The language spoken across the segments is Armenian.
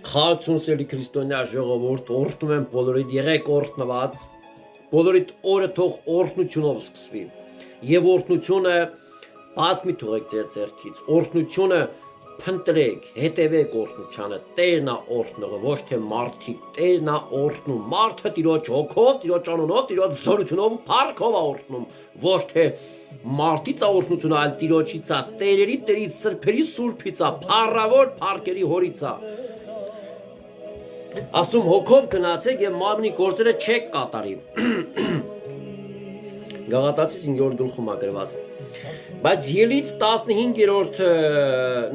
Խաղացուն սելի քրիստոնյա ժողովուրդ օրհնում եմ բոլորիդ եղեք օրհնված բոլորիդ օրը թող օրհնությունով սկսվի եւ օրհնությունը բաց մի թողեք ձեր ձեռքից օրհնությունը փնտրեք հետևեք օրհնությանը Տերն է օրհնողը ոչ թե մարդիկ Տերն է օրհնում մարդը Տիրոջ հոգով Տիրոջ անունով Տիրոջ զորությունով փառքով է օրհնում ոչ թե մարդից է օրհնությունը այլ Տիրոջից է Տերերի Տերից սրբերի սուրբից է փառավոր փառքերի հորից է ասում հոգով գնացեք եւ մարմնի գործերը չեք կատարի Գաղատացիս 5-րդ գլխում է գրված բայց ելից 15-րդ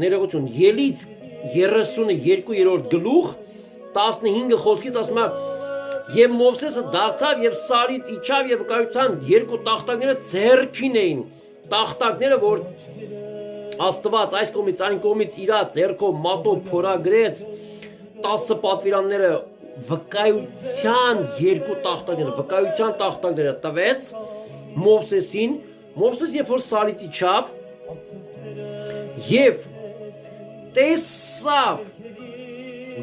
ներողություն ելից 32-րդ գլուխ 15 խոսքից ասում է եւ Մովսեսը դարձավ եւ սարից իջավ եւ վկայության երկու տախտակները ձեռքին էին տախտակները որ Աստված այս կողմից այն կողմից իր ձեռքով մատով փորագրեց 10 պատվիրանները վկայության երկու տախտակները տվեց Մովսեսին Մովսես երբ որ սարից իջավ եւ տեսավ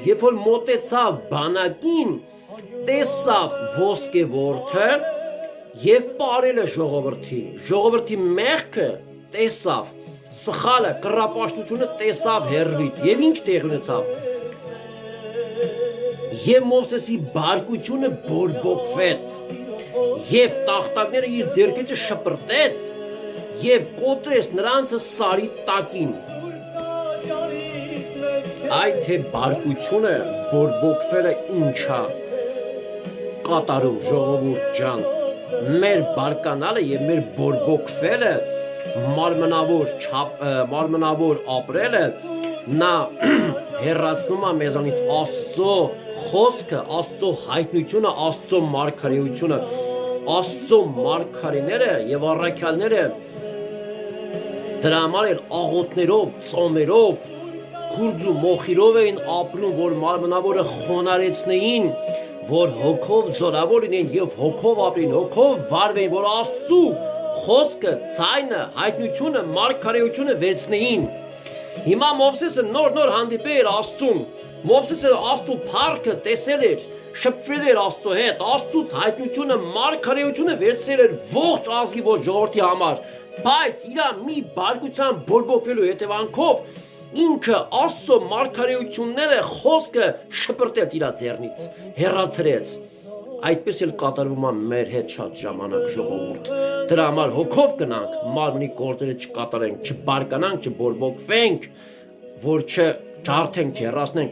երբ որ մոտեցավ բանակին տեսավ ոսկեորդը եւ ապարել է ժողովրդի մեղքը տեսավ սխալը կռապաշտությունը տեսավ հեռվից եւ ինչ տեղ ունեցավ Եվ Մովսեսի բարկությունը բորբոքվեց Եվ տախտակները իր ձեռքիցը շպրտեց Եվ կոտրեց նրանցը սարի տակին Այդ թե բարկությունը բորբոքվելը ինչա կատարում ժողովուրդ ջան Մեր բարկանալը եւ մեր բորբոքվելը մարմնավոր ապրելը Նա հեռացնում է մեզանից Աստծո խոսքը, Աստծո հայտնությունը, Աստծո մարգարեությունը, Աստծո մարգարեները եւ առաքյալները դրա համար էլ աղոթներով, ծոմերով, քուրձ ու մոխիրով էին ապրում, որ մարմնավորը խոնարեցնեին, որ հոգով զորավոր լինեն եւ հոգով ապրին, հոգով վարվեին, որ Աստծո խոսքը, ցայնը, հայտնությունը, մարգարեությունը վերցնեին Հիմա Մովսեսը նոր հանդիպել էր Աստծուն Մովսեսը Աստծո փառքը տեսել էր շփվել էր Աստծո հետ Աստծուց հայտնությունը մարգարեությունը վերցրել էր ողջ ազգի ողջ ժողովրդի համար բայց իր մի բարկության բորբոքվելու հետևանքով ինքը Աստծո մարգարեությունները խոսքը շպրտեց իր ձեռնից հեռացրեց Այդպես էլ կատարվում է մեր հետ շատ ժամանակ ժողովուրդ Դրա համար հոգով գնանք մարմնի գործերը չկատարենք չբարկանանք չբորբոքվենք որ չջարդենք չհեռացնենք